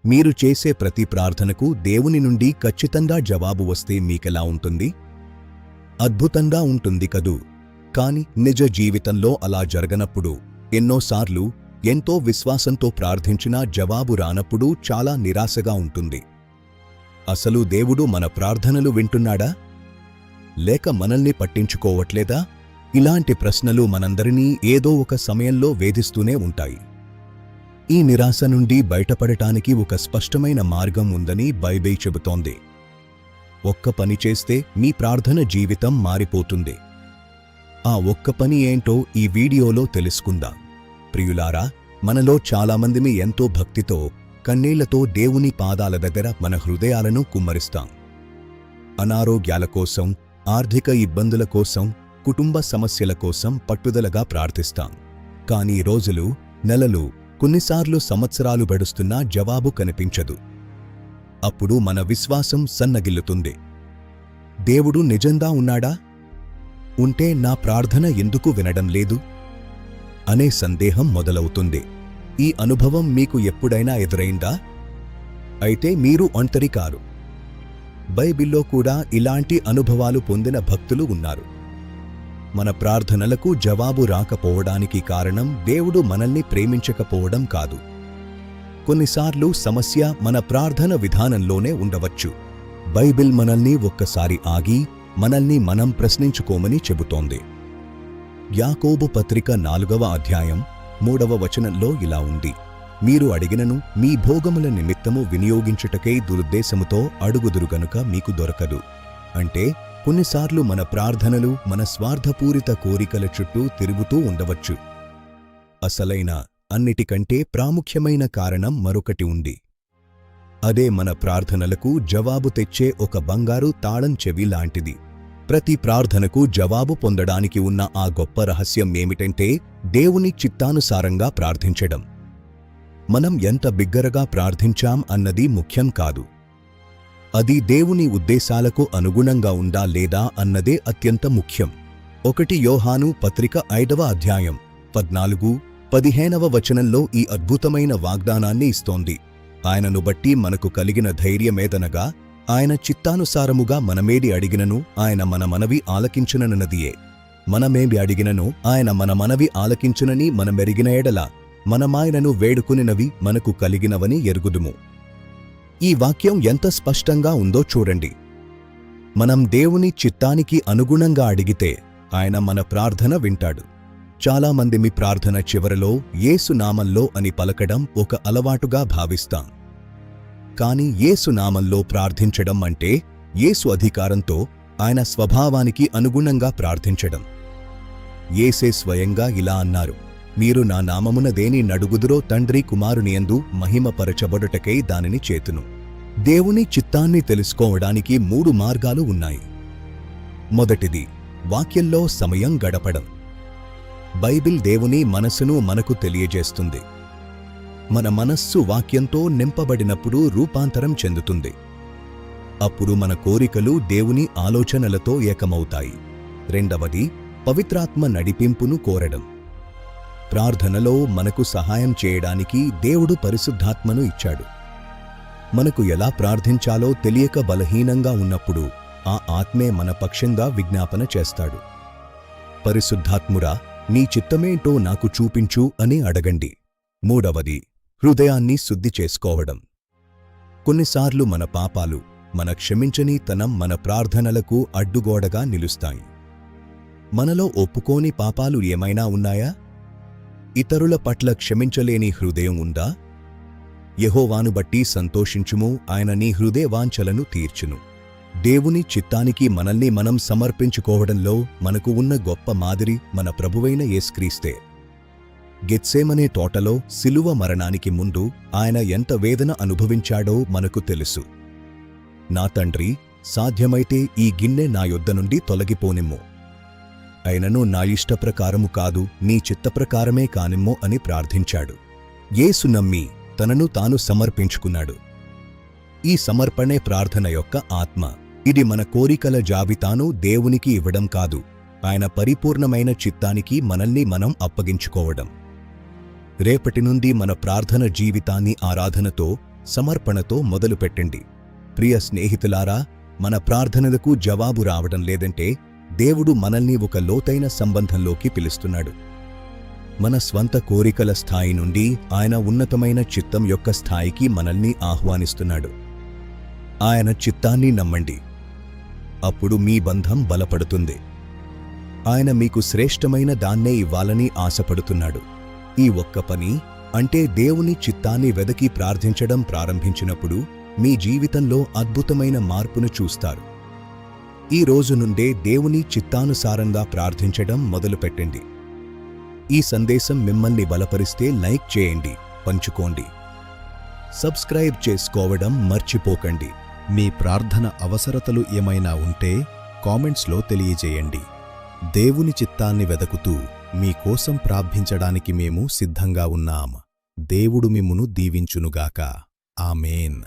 మీరు చేసే ప్రతి ప్రార్థనకు దేవుని నుండి ఖచ్చితంగా జవాబు వస్తే మీకెలా ఉంటుంది? అద్భుతంగా ఉంటుంది కదూ! కాని నిజ జీవితంలో అలా జరగనప్పుడు, ఎన్నోసార్లు ఎంతో విశ్వాసంతో ప్రార్థించినా జవాబు రానప్పుడు చాలా నిరాశగా ఉంటుంది. అసలు దేవుడు మన ప్రార్థనలు వింటున్నాడా? లేక మనల్ని పట్టించుకోవట్లేదా? ఇలాంటి ప్రశ్నలు మనందరినీ ఏదో ఒక సమయంలో వేధిస్తూనే ఉంటాయి. ఈ నిరాశ నుండి బయటపడటానికి ఒక స్పష్టమైన మార్గం ఉందని బైబిల్ చెబుతోంది. ఒక్క పని చేస్తే మీ ప్రార్థన జీవితం మారిపోతుంది. ఆ ఒక్క పని ఏంటో ఈ వీడియోలో తెలుసుకుందాం. ప్రియులారా, మనలో చాలామందిమి ఎంతో భక్తితో, కన్నీళ్లతో దేవుని పాదాల దగ్గర మన హృదయాలను కుమ్మరిస్తాం. అనారోగ్యాల కోసం, ఆర్థిక ఇబ్బందుల కోసం, కుటుంబ సమస్యల కోసం పట్టుదలగా ప్రార్థిస్తాం. కానీ రోజులు, నెలలు, కొన్నిసార్లు సంవత్సరాలు గడుస్తున్నా జవాబు కనిపించదు. అప్పుడు మన విశ్వాసం సన్నగిల్లుతుంది. దేవుడు నిజంగా ఉన్నాడా? ఉంటే నా ప్రార్థన ఎందుకు వినడం లేదు? అనే సందేహం మొదలవుతుంది. ఈ అనుభవం మీకు ఎప్పుడైనా ఎదురైందా? అయితే మీరు ఒంటరి కారు. బైబిల్లో కూడా ఇలాంటి అనుభవాలు పొందిన భక్తులు ఉన్నారు. మన ప్రార్థనలకు జవాబు రాకపోవడానికి కారణం దేవుడు మనల్ని ప్రేమించకపోవడం కాదు. కొన్నిసార్లు సమస్య మన ప్రార్థన విధానంలోనే ఉండవచ్చు. బైబిల్ మనల్ని ఒక్కసారి ఆగి మనల్ని మనం ప్రశ్నించుకోమని చెబుతోంది. యాకోబు పత్రిక 4వ అధ్యాయం 3వ వచనంలో ఇలా ఉంది: మీరు అడిగినను మీ భోగముల నిమిత్తము వినియోగించుటకై దురుద్దేశముతో అడుగుదురు గనుక మీకు దొరకదు. అంటే కొన్నిసార్లు మన ప్రార్థనలు మన స్వార్థపూరిత కోరికల చుట్టూ తిరుగుతూ ఉండవచ్చు. అసలైన, అన్నిటికంటే ప్రాముఖ్యమైన కారణం మరొకటి ఉంది. అదే మన ప్రార్థనలకు జవాబు తెచ్చే ఒక బంగారు తాళం చెవి లాంటిది. ప్రతి ప్రార్థనకు జవాబు పొందడానికి ఉన్న ఆ గొప్ప రహస్యం ఏమిటంటే దేవుని చిత్తానుసారంగా ప్రార్థించడం. మనం ఎంత బిగ్గరగా ప్రార్థించాం అన్నది ముఖ్యం కాదు. అది దేవుని ఉద్దేశాలకు అనుగుణంగా ఉందా లేదా అన్నదే అత్యంత ముఖ్యం. 1 యోహాను పత్రిక 5వ అధ్యాయం 14-15వ వచనంలో ఈ అద్భుతమైన వాగ్దానాన్ని ఇస్తోంది. ఆయనను బట్టి మనకు కలిగిన ధైర్యమేదనగా, ఆయన చిత్తానుసారముగా మనమేది అడిగినను ఆయన మన మనవి ఆలకించునన్నదియే. మనమేమి అడిగినను ఆయన మన మనవి ఆలకించునని మనమెరిగిన ఎడల మనమాయనను వేడుకునినవి మనకు కలిగినవని ఎరుగుదుము. ఈ వాక్యం ఎంత స్పష్టంగా ఉందో చూడండి. మనం దేవుని చిత్తానికి అనుగుణంగా అడిగితే ఆయన మన ప్రార్థన వింటాడు. చాలామంది మీ ప్రార్థన చివరలో యేసు నామంలో అని పలకడం ఒక అలవాటుగా భావిస్తాం. కాని యేసు నామంలో ప్రార్థించడం అంటే యేసు అధికారంతో, ఆయన స్వభావానికి అనుగుణంగా ప్రార్థించడం. యేసే స్వయంగా ఇలా అన్నారు: మీరు నా నామమున దేని నడుగుదురో తండ్రి కుమారునియందు మహిమపరచబడుటకై దానిని చేతును. దేవుని చిత్తాన్ని తెలుసుకోవడానికి 3 మార్గాలు ఉన్నాయి. మొదటిది, వాక్యంలో సమయం గడపడం. బైబిల్ దేవుని మనసును మనకు తెలియజేస్తుంది. మన మనస్సు వాక్యంతో నింపబడినప్పుడు రూపాంతరం చెందుతుంది. అప్పుడు మన కోరికలు దేవుని ఆలోచనలతో ఏకమవుతాయి. రెండవది, పవిత్రాత్మ నడిపింపును కోరడం. ప్రార్థనలో మనకు సహాయం చేయడానికి దేవుడు పరిశుద్ధాత్మను ఇచ్చాడు. మనకు ఎలా ప్రార్థించాలో తెలియక బలహీనంగా ఉన్నప్పుడు ఆ ఆత్మే మన పక్షంగా విజ్ఞాపన చేస్తాడు. పరిశుద్ధాత్మురా, నీ చిత్తమేంటో నాకు చూపించు అని అడగండి. మూడవది, హృదయాన్ని శుద్ధి చేసుకోవడం. కొన్నిసార్లు మన పాపాలు, మన క్షమించనీతనం మన ప్రార్థనలకు అడ్డుగోడగా నిలుస్తాయి. మనలో ఒప్పుకోని పాపాలు ఏమైనా ఉన్నాయా? ఇతరుల పట్ల క్షమించలేని హృదయం ఉందా? యెహోవాను బట్టి సంతోషించుము, ఆయన నీ హృదయవాంఛలను తీర్చును. దేవుని చిత్తానికి మనల్ని మనం సమర్పించుకోవడంలో మనకు ఉన్న గొప్ప మాదిరి మన ప్రభువైన యేసుక్రీస్తే. గెత్సేమనే తోటలో సిలువ మరణానికి ముందు ఆయన ఎంత వేదన అనుభవించాడో మనకు తెలుసు. నా తండ్రి, సాధ్యమైతే ఈ గిన్నె నా యొద్ద నుండి తొలగిపోనిమ్ము. అయినను నా ఇష్టప్రకారము కాదు, నీ చిత్తప్రకారమే కానిమ్ము అని ప్రార్థించాడు. యేసు నమ్మి తనను తాను సమర్పించుకున్నాడు. ఈ సమర్పణే ప్రార్థన యొక్క ఆత్మ. ఇది మన కోరికల జాబితాను దేవునికి ఇవ్వడం కాదు, ఆయన పరిపూర్ణమైన చిత్తానికి మనల్ని మనం అప్పగించుకోవడం. రేపటి నుండి మన ప్రార్థన జీవితాన్ని ఆరాధనతో, సమర్పణతో మొదలుపెట్టండి. ప్రియ స్నేహితులారా, మన ప్రార్థనలకు జవాబు రావడం లేదంటే దేవుడు మనల్ని ఒక లోతైన సంబంధంలోకి పిలుస్తున్నాడు. మన స్వంత కోరికల స్థాయి నుండి ఆయన ఉన్నతమైన చిత్తం యొక్క స్థాయికి మనల్ని ఆహ్వానిస్తున్నాడు. ఆయన చిత్తాన్ని నమ్మండి. అప్పుడు మీ బంధం బలపడుతుంది. ఆయన మీకు శ్రేష్టమైన దాన్నే ఇవ్వాలని ఆశపడుతున్నాడు. ఈ ఒక్క పని, అంటే దేవుని చిత్తాన్ని వెదకి ప్రార్థించడం ప్రారంభించినప్పుడు మీ జీవితంలో అద్భుతమైన మార్పును చూస్తారు. ఈ రోజు నుండే దేవుని చిత్తానుసారంగా ప్రార్థించడం మొదలుపెట్టండి. ఈ సందేశం మిమ్మల్ని బలపరిస్తే లైక్ చేయండి, పంచుకోండి, సబ్స్క్రైబ్ చేసుకోవడం మర్చిపోకండి. మీ ప్రార్థన అవసరతలు ఏమైనా ఉంటే కామెంట్స్లో తెలియజేయండి. దేవుని చిత్తాన్ని వెదకుతూ మీకోసం ప్రార్థించడానికి మేము సిద్ధంగా ఉన్నాం. దేవుడు మిమ్మును దీవించునుగాక. ఆమేన్.